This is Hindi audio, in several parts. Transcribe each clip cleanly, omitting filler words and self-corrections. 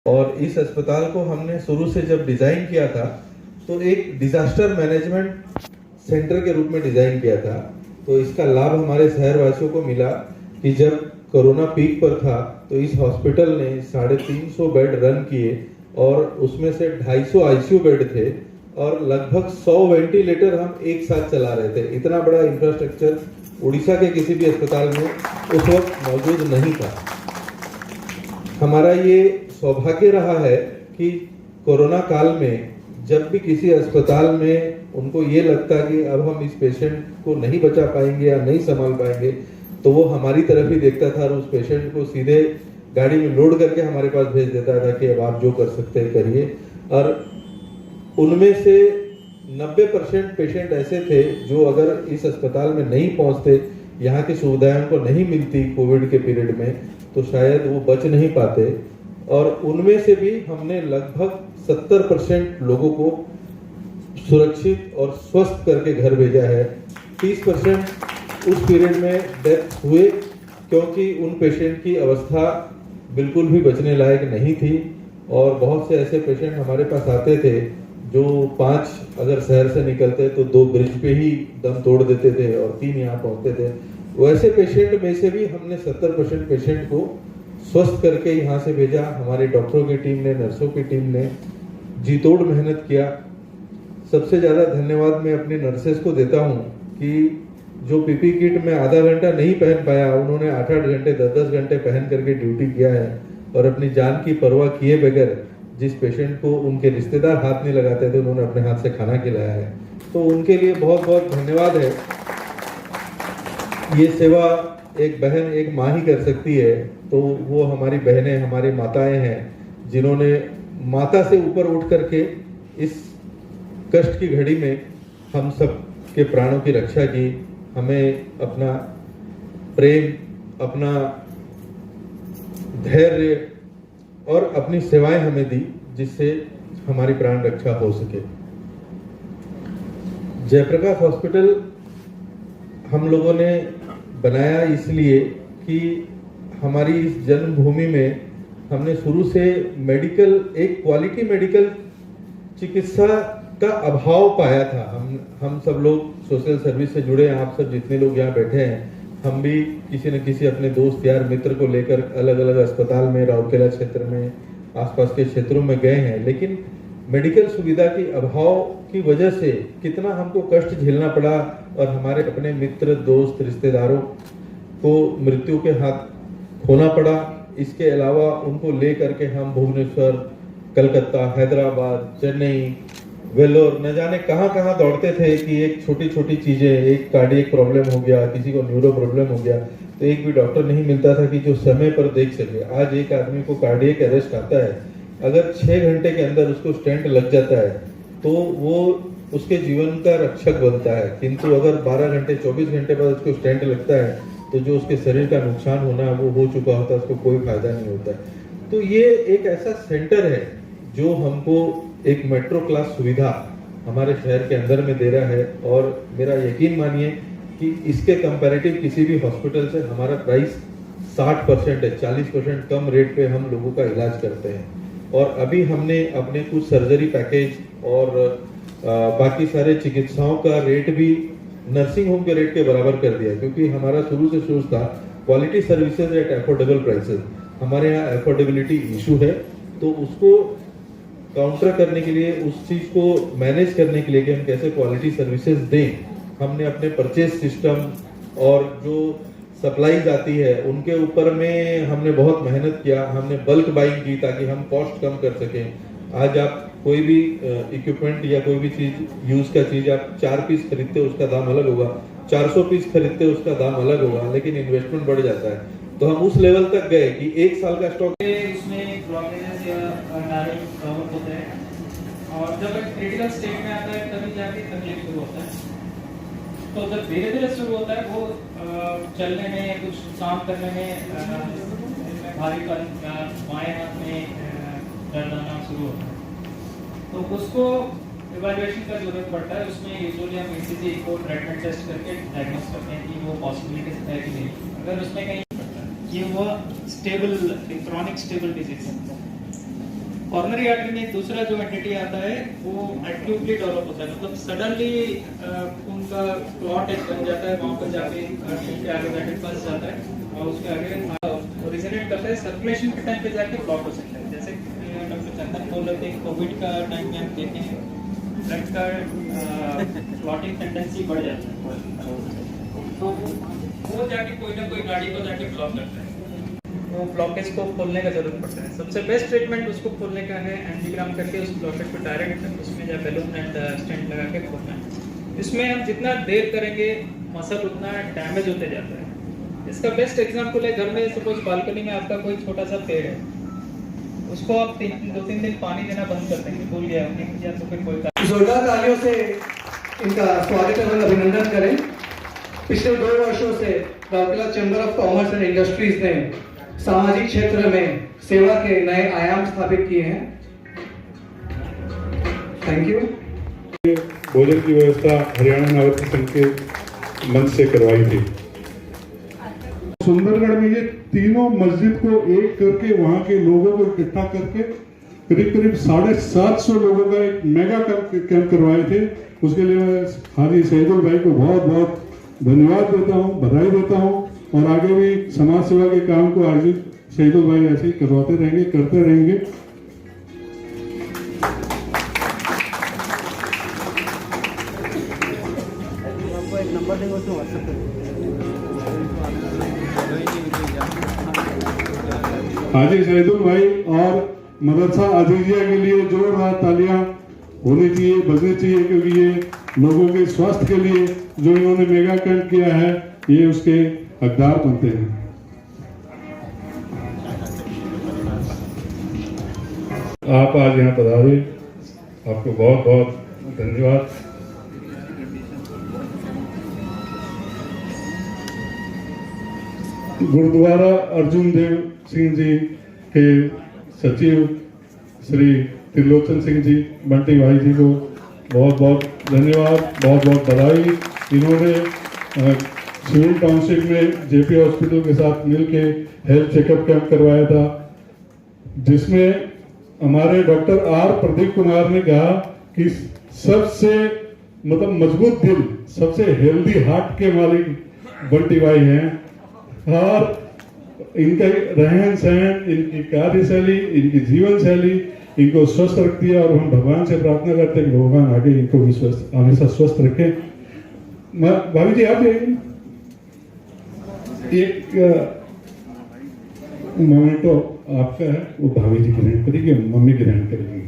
और इस अस्पताल को हमने शुरू से जब डिज़ाइन किया था तो एक डिजास्टर मैनेजमेंट सेंटर के रूप में डिज़ाइन किया था। तो इसका लाभ हमारे शहरवासियों को मिला कि जब कोरोना पीक पर था तो इस हॉस्पिटल ने 350 बेड रन किए और उसमें से 250 आईसीयू बेड थे और लगभग 100 वेंटिलेटर हम एक साथ चला रहे थे। इतना बड़ा इंफ्रास्ट्रक्चर उड़ीसा के किसी भी अस्पताल में उस वक्त मौजूद नहीं था। हमारा ये सौभाग्य रहा है कि कोरोना काल में जब भी किसी अस्पताल में उनको ये लगता कि अब हम इस पेशेंट को नहीं बचा पाएंगे या नहीं संभाल पाएंगे तो वो हमारी तरफ ही देखता था और उस पेशेंट को सीधे गाड़ी में लोड करके हमारे पास भेज देता था कि अब आप जो कर सकते हैं करिए। और उनमें से 90% पेशेंट ऐसे थे जो अगर इस अस्पताल में नहीं पहुंचते, यहाँ की सुविधाएं उनको नहीं मिलती कोविड के पीरियड में, तो शायद वो बच नहीं पाते। और उनमें से भी हमने लगभग 70% लोगों को सुरक्षित और स्वस्थ करके घर भेजा है। 30% उस पीरियड में डेथ हुए क्योंकि उन पेशेंट की अवस्था बिल्कुल भी बचने लायक नहीं थी। और बहुत से ऐसे पेशेंट हमारे पास आते थे जो 5 अगर शहर से निकलते तो 2 ब्रिज पे ही दम तोड़ देते थे और 3 यहाँ पहुंचते थे। वैसे पेशेंट में से भी हमने 70% पेशेंट को स्वस्थ करके यहाँ से भेजा। हमारे डॉक्टरों की टीम ने, नर्सों की टीम ने जी तोड़ मेहनत किया। सबसे ज़्यादा धन्यवाद मैं अपनी नर्सेस को देता हूँ कि जो पीपी किट में आधा घंटा नहीं पहन पाया, उन्होंने 8-8 घंटे 10-10 घंटे पहन करके ड्यूटी किया है और अपनी जान की परवाह किए बगैर जिस पेशेंट को उनके रिश्तेदार हाथ नहीं लगाते थे उन्होंने अपने हाथ से खाना खिलाया है। तो उनके लिए बहुत बहुत धन्यवाद है। ये सेवा एक बहन, एक माँ ही कर सकती है, तो वो हमारी बहनें, हमारी माताएं हैं जिन्होंने माता से ऊपर उठ करके इस कष्ट की घड़ी में हम सब के प्राणों की रक्षा की, हमें अपना प्रेम, अपना धैर्य और अपनी सेवाएं हमें दी जिससे हमारी प्राण रक्षा हो सके। जयप्रकाश हॉस्पिटल हम लोगों ने बनाया इसलिए कि हमारी इस जन्मभूमि में हमने शुरू से मेडिकल, एक क्वालिटी मेडिकल चिकित्सा का अभाव पाया था। हम सब लोग सोशल सर्विस से जुड़े हैं, आप सब जितने लोग यहाँ बैठे हैं, हम भी किसी न किसी अपने दोस्त यार मित्र को लेकर अलग अलग अस्पताल में, राउरकेला क्षेत्र में, आसपास के क्षेत्रों में गए हैं, लेकिन मेडिकल सुविधा की अभाव की वजह से कितना हमको कष्ट झेलना पड़ा और हमारे अपने मित्र, दोस्त, रिश्तेदारों को मृत्यु के हाथ खोना पड़ा। इसके अलावा उनको ले करके हम भुवनेश्वर, कलकत्ता, हैदराबाद, चेन्नई, वेलोर, न जाने कहाँ कहाँ दौड़ते थे कि एक छोटी छोटी चीजें, एक कार्डियक प्रॉब्लम हो गया, किसी को न्यूरो प्रॉब्लम हो गया, तो एक भी डॉक्टर नहीं मिलता था कि जो समय पर देख सके। आज एक आदमी को कार्डियक अरेस्ट आता है, अगर 6 घंटे के अंदर उसको स्टेंट लग जाता है तो वो उसके जीवन का रक्षक बनता है, किंतु अगर 12 घंटे 24 घंटे बाद उसको स्टेंट लगता है तो जो उसके शरीर का नुकसान होना वो हो चुका होता है, उसको कोई फायदा नहीं होता। तो ये एक ऐसा सेंटर है जो हमको एक मेट्रो क्लास सुविधा हमारे शहर के अंदर में दे रहा है और मेरा यकीन मानिए कि इसके कंपैरेटिव किसी भी हॉस्पिटल से हमारा प्राइस 60% है, 40% कम रेट पे हम लोगों का इलाज करते हैं। और अभी हमने अपने कुछ सर्जरी पैकेज और बाकी सारे चिकित्साओं का रेट भी नर्सिंग होम के रेट के बराबर कर दिया, क्योंकि हमारा शुरू से सोच था quality services at affordable prices. हमारे यहाँ अफोर्डेबिलिटी इशू है, तो उसको काउंटर करने के लिए, उस चीज को मैनेज करने के लिए कि हम कैसे क्वालिटी सर्विसेज दें, हमने अपने परचेज सिस्टम और जो सप्लाईज आती है उनके ऊपर में हमने बहुत मेहनत किया। हमने बल्क बाइंग की ताकि हम कॉस्ट कम कर सकें। आज आप कोई भी इक्विपमेंट या कोई भी चीज, यूज का चीज आप 4 पीस खरीदते हो उसका दाम अलग होगा, 400 पीस खरीदते हो उसका दाम अलग होगा, लेकिन इन्वेस्टमेंट बढ़ जाता है। तो हम उस लेवल तक गए कि 1 साल का स्टॉक उसमें ब्लॉकेजेस या डायरेक्ट कवर होते हैं और जब एक क्रिटिकल स्टेट में आता है तभी जाके तकलीफ शुरू होता है। तो जब धीरे धीरे शुरू होता है वो चलने में, कुछ काम करने में भारीपन, बाएं हाथ में दर्द आना शुरू होता है, तो उसको इवैल्यूएशन का जरूरत पड़ता है। उसमें यूजुअली हम ईसीजी को ट्रीटमेंट टेस्ट करके डायग्नोस करते हैं कि वो पॉसिबिलिटी है कि नहीं। अगर उसमें कहीं कि वो स्टेबल, क्रॉनिक स्टेबल डिजीज है कॉर्नरी आर्टरी में एक दूसरा जो एंटिटी आता है वो एक्यूटली डेवलप होता है, मतलब सडनली उनका क्लॉट एक बन जाता है, वहाँ पर जाके के आगे जाके फंस जाता है और उसके आगे रिजोनेट करता है, सर्कुलेशन के टाइम पे जाके ब्लॉक हो सकता है। जैसे डॉक्टर चंदन बोल रहे थे कोविड का टाइम में हम देखें ब्लड का क्लॉटिंग टेंडेंसी बढ़ जाता है, तो वो जाके कोई ना कोई गाड़ी को जाके ब्लॉक करता है, वो ब्लॉकेज को खोलने का जरूरत पड़ता है। सबसे बेस्ट ट्रीटमेंट उसको खोलने का है, एंजीग्राम करके उस ब्लॉकेज को डायरेक्ट उसमें या बैलून एंड स्टेंट लगा के खोलना है। इसमें हम जितना देर करेंगे मसल उतना डैमेज होते जाता है। इसका बेस्ट एग्जांपल है, घर में सपोज बालकनी में आपका कोई छोटा सा पेड़ है, उसको आप 2-3 दिन पानी देना बंद कर देंगे, भूल गया आपने या तो फिर कोई जोरदार तालियों से इनका स्वागत एवं अभिनंदन करें। पिछले 2 वर्षों से Rourkela chamber of commerce and industries ने सामाजिक क्षेत्र में सेवा के नए आयाम स्थापित किए हैं। Thank you. भोजन की व्यवस्था हरियाणा नागरिक संघ के मंच से करवाई थी। सुंदरगढ़ में ये तीनों मस्जिद को एक करके वहां के लोगों को इकट्ठा करके करीब करीब 750 लोगों का एक मेगा कैंप करवाए थे। उसके लिए मैं हाजी शहीदुल भाई को बहुत बहुत धन्यवाद देता हूँ, बधाई देता हूँ, और आगे भी समाज सेवा के काम को हाजी शहीदुल भाई ऐसे ही करवाते रहेंगे, करते रहेंगे। हाजी शहीदुल भाई और मदरसा अजीजिया के लिए जोरदार तालियां होनी चाहिए, बजनी चाहिए, क्योंकि ये लोगों के स्वास्थ्य के लिए जो इन्होंने मेगा कैंप किया है, ये उसके हकदार बनते हैं। आप आज यहाँ पधारे, आपको बहुत बहुत धन्यवाद। गुरुद्वारा अर्जुन देव सिंह जी के सचिव श्री त्रिलोचन सिंह जी, बंटी भाई जी को बहुत बहुत धन्यवाद, बहुत बहुत बधाई। इन्होंने सिविल टाउनशिप में जेपी हॉस्पिटल के साथ मिलके हेल्थ चेकअप कैंप करवाया था, जिसमें हमारे डॉक्टर आर प्रदीप कुमार ने कहा कि सबसे मतलब मजबूत दिल, सबसे हेल्दी हार्ट के मालिक बंटी भाई हैं, और इनका रहन सहन, इनकी कार्यशैली, इनकी जीवन शैली इनको स्वस्थ रखती है, और हम भगवान से प्रार्थना करते हैं कि भगवान आगे इनको भी स्वस्थ, हमेशा स्वस्थ रखें। भाभी जी आप एक मोमेंटो आपका है, वो भाभी जी ग्रहण करेगी, मम्मी ग्रहण करेगी।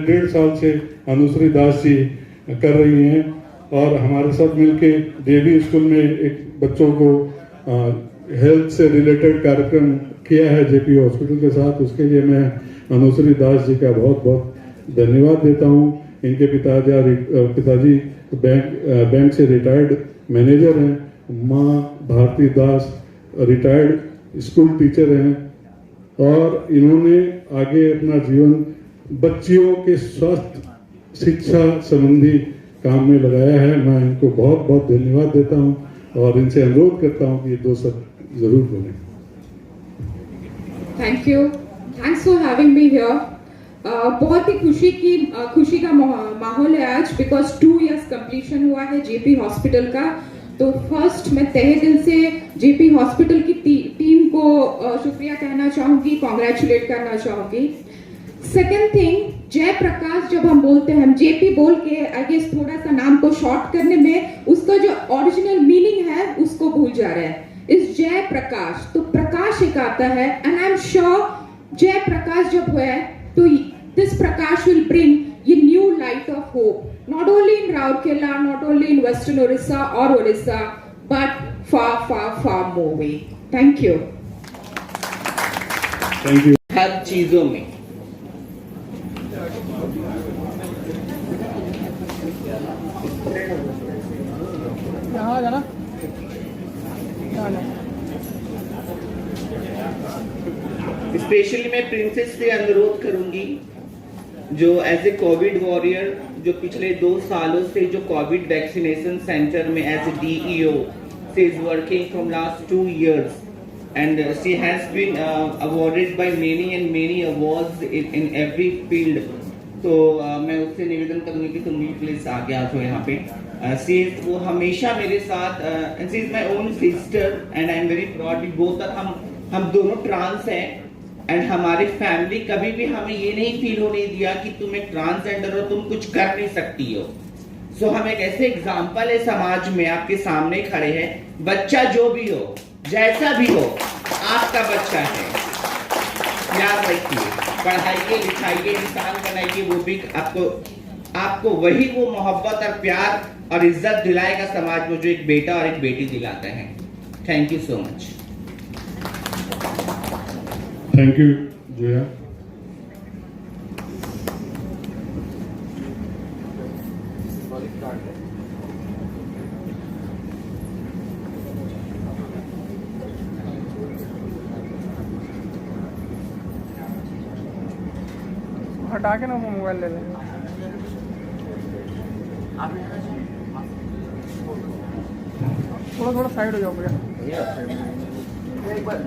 डेढ़ साल से अनुश्री दास जी कर रही हैं, और हमारे साथ मिलके देवी स्कूल में एक बच्चों को हेल्थ से रिलेटेड कार्यक्रम किया है जेपी हॉस्पिटल के साथ। उसके लिए मैं अनुश्री दास जी का बहुत बहुत धन्यवाद देता हूँ। इनके पिताजी बैंक से रिटायर्ड मैनेजर हैं, माँ भारती दास रिटायर्ड स्कूल टीचर हैं, और इन्होंने आगे अपना जीवन बच्चियों के स्वास्थ्य शिक्षा संबंधी काम में लगाया है। मैं इनको बहुत बहुत धन्यवाद देता हूं, और इनसे अनुरोध करता हूं कि ये 2 शब्द जरूर बोलें। Thank you, thanks for having me here. बहुत ही खुशी का माहौल है आज, बिकॉज 2 इयर्स कंप्लीशन हुआ है जेपी हॉस्पिटल का। तो फर्स्ट मैं तहे दिल से जेपी हॉस्पिटल की टीम को शुक्रिया कहना चाहूंगी, कॉन्ग्रेचुलेट करना चाहूंगी। सेकेंड थिंग, जय प्रकाश जब हम बोलते हैं, हम जेपी बोल के आई गेस थोड़ा सा नाम को शॉर्ट करने में उसका जो ओरिजिनल मीनिंग है उसको भूल जा रहे हैं। इस जय प्रकाश, तो प्रकाश एक आता है, एंड आई एम श्योर जय प्रकाश जब हुआ है तो दिस प्रकाश विल ब्रिंग ये new light of hope, not only in Rourkela, not only in western Odisha और Odisha, but far far far more way. Thank you. Thank you. हर चीजों में स्पेशली मैं प्रिंसेस से अनुरोध करूंगी, जो एज ए कोविड वॉरियर, जो पिछले 2 सालों से जो कोविड वैक्सीनेशन सेंटर में as a DEO she is working from last 2 years, and she has been awarded by many and many awards in every field. तो मैं उससे निवेदन करूँगी कि तुम भी प्लीज आगे आ जाओ यहाँ पे। वो हमेशा मेरे साथ, she is my own sister and I am very proud. Both हम दोनों ट्रांस हैं, एंड हमारी फैमिली कभी भी हमें ये नहीं फील होने दिया कि तुम एक ट्रांसजेंडर हो, तुम कुछ कर नहीं सकती हो। सो हम एक ऐसे एग्जाम्पल है समाज में, आपके सामने खड़े हैं। बच्चा जो भी हो, जैसा भी हो, आपका बच्चा है, याद रखिए, पढ़ाइए, लिखाइए, इंसान बनाइए, वो भी आपको वही वो मोहब्बत और प्यार और इज्जत दिलाएगा समाज में जो एक बेटा और एक बेटी दिलाते हैं। Thank you so much. Thank you Jaya. हटा के ना वो मोबाइल ले लें। थोड़ा थोड़ा साइड हो जाओ भैया। एक बार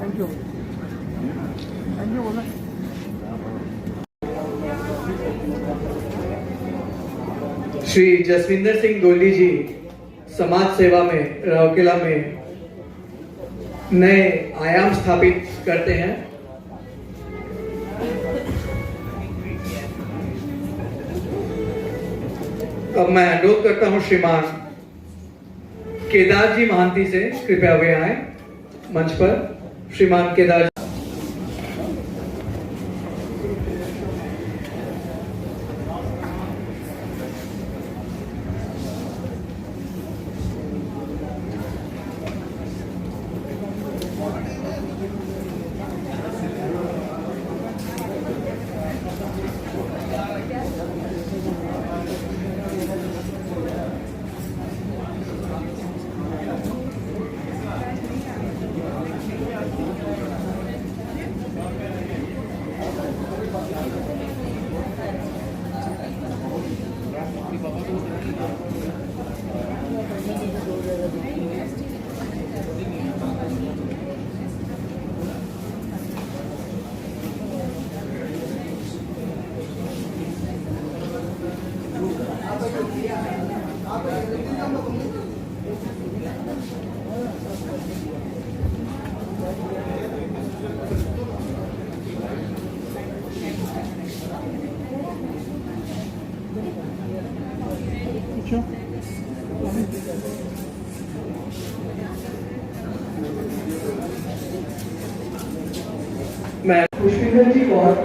थैंक यू बोला। श्री जसविंदर सिंह गोली जी समाज सेवा में राउरकेला में नए आयाम स्थापित करते हैं। अब मैं अनुरोध करता हूं श्रीमान केदार जी महांती से, कृपया वे आए मंच पर। श्रीमान केदार।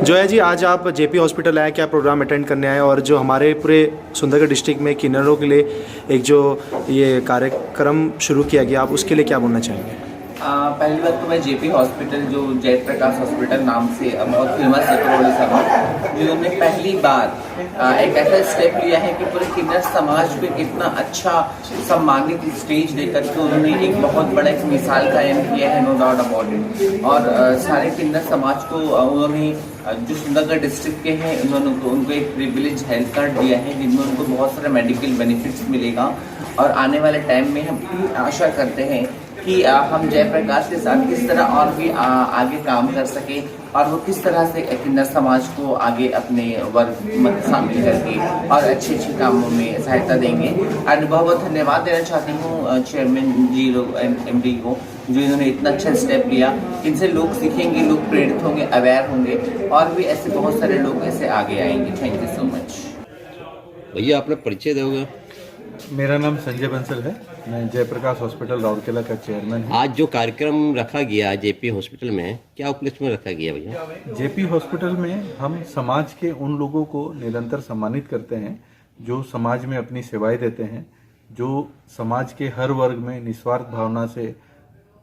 जोया जी, आज आप जेपी हॉस्पिटल आए, क्या प्रोग्राम अटेंड करने आए, और जो हमारे पूरे सुंदरगढ़ डिस्ट्रिक्ट में किन्नरों के लिए एक जो ये कार्यक्रम शुरू किया गया, आप उसके लिए क्या बोलना चाहेंगे? पहली बात तो मैं जेपी हॉस्पिटल, जो जयप्रकाश हॉस्पिटल नाम से बहुत फेमस है उड़ीसा में, जिन्होंने पहली बार एक ऐसा स्टेप लिया है कि पूरे किन्नर समाज को कितना अच्छा सम्मानित स्टेज देकर के उन्होंने एक बहुत बड़ा एक मिसाल कायम किया है, नो डाउट अबाउट इट। और सारे किन्नर समाज को उन्होंने, जो सुंदरगढ़ डिस्ट्रिक्ट के हैं, उनको एक प्रिविलेज हेल्थ कार्ड दिया है, जिनमें उनको बहुत सारे मेडिकल बेनिफिट्स मिलेगा। और आने वाले टाइम में हम आशा करते हैं कि हम जयप्रकाश के साथ किस तरह और भी आगे काम कर सके, और वो किस तरह से किन्नर समाज को आगे अपने वर्ग में शामिल करके और अच्छे अच्छे कामों में सहायता देंगे। और बहुत बहुत धन्यवाद देना चाहती हूँ चेयरमैन जी लोग, MD को, जो इन्होंने इतना अच्छा स्टेप लिया। इनसे लोग सीखेंगे, लोग प्रेरित होंगे, अवेयर होंगे, और भी ऐसे बहुत सारे लोग ऐसे आगे आएंगे। Thank you so much. भैया अपना परिचय दोगे? मेरा नाम संजय बंसल है, मैं जयप्रकाश हॉस्पिटल राउरकेला का चेयरमैन हूँ। आज जो कार्यक्रम रखा गया जेपी हॉस्पिटल में, क्या उपलक्ष्य में रखा गया भैया? जेपी हॉस्पिटल में हम समाज के उन लोगों को निरंतर सम्मानित करते हैं जो समाज में अपनी सेवाएं देते हैं, जो समाज के हर वर्ग में निस्वार्थ भावना से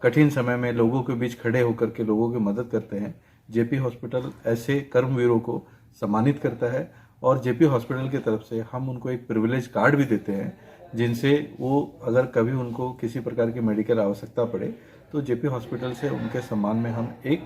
कठिन समय में लोगों के बीच खड़े होकर के लोगों की मदद करते हैं। जेपी हॉस्पिटल ऐसे कर्मवीरों को सम्मानित करता है, और जेपी हॉस्पिटल की तरफ से हम उनको एक प्रिविलेज कार्ड भी देते हैं, जिनसे वो अगर कभी उनको किसी प्रकार की मेडिकल आवश्यकता पड़े तो जेपी हॉस्पिटल से उनके सम्मान में हम एक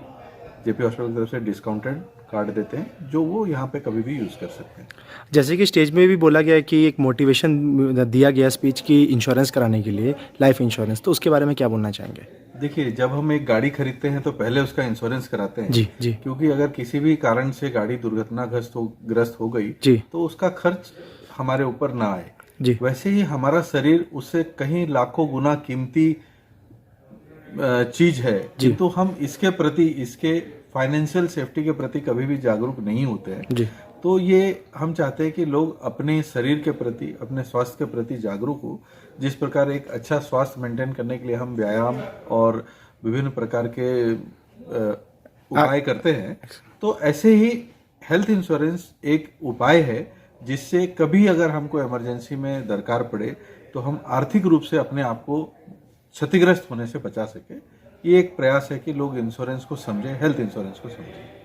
जेपी हॉस्पिटल की तरफ से डिस्काउंटेड कार्ड देते हैं जो वो यहाँ पे कभी भी यूज़ कर सकते हैं। जैसे कि स्टेज में भी बोला गया है कि एक मोटिवेशन दिया गया स्पीच की इंश्योरेंस कराने के लिए, लाइफ इंश्योरेंस, तो उसके बारे में क्या बोलना चाहेंगे? देखिए, जब हम एक गाड़ी खरीदते हैं तो पहले उसका इंश्योरेंस कराते हैं जी जी क्योंकि अगर किसी भी कारण से गाड़ी दुर्घटनाग्रस्त हो गई जी तो उसका खर्च हमारे ऊपर ना आए। जी वैसे ही हमारा शरीर उससे कहीं लाखों गुना कीमती चीज है, किंतु हम इसके प्रति, इसके फाइनेंशियल सेफ्टी के प्रति कभी भी जागरूक नहीं होते हैं। जी तो ये हम चाहते हैं कि लोग अपने शरीर के प्रति, अपने स्वास्थ्य के प्रति जागरूक हो। जिस प्रकार एक अच्छा स्वास्थ्य मेंटेन करने के लिए हम व्यायाम और विभिन्न प्रकार के उपाय करते हैं, तो ऐसे ही हेल्थ इंश्योरेंस एक उपाय है जिससे कभी अगर हमको इमरजेंसी में दरकार पड़े तो हम आर्थिक रूप से अपने आप को क्षतिग्रस्त होने से बचा सके। ये एक प्रयास है कि लोग इंश्योरेंस को समझें, हेल्थ इंश्योरेंस को समझें।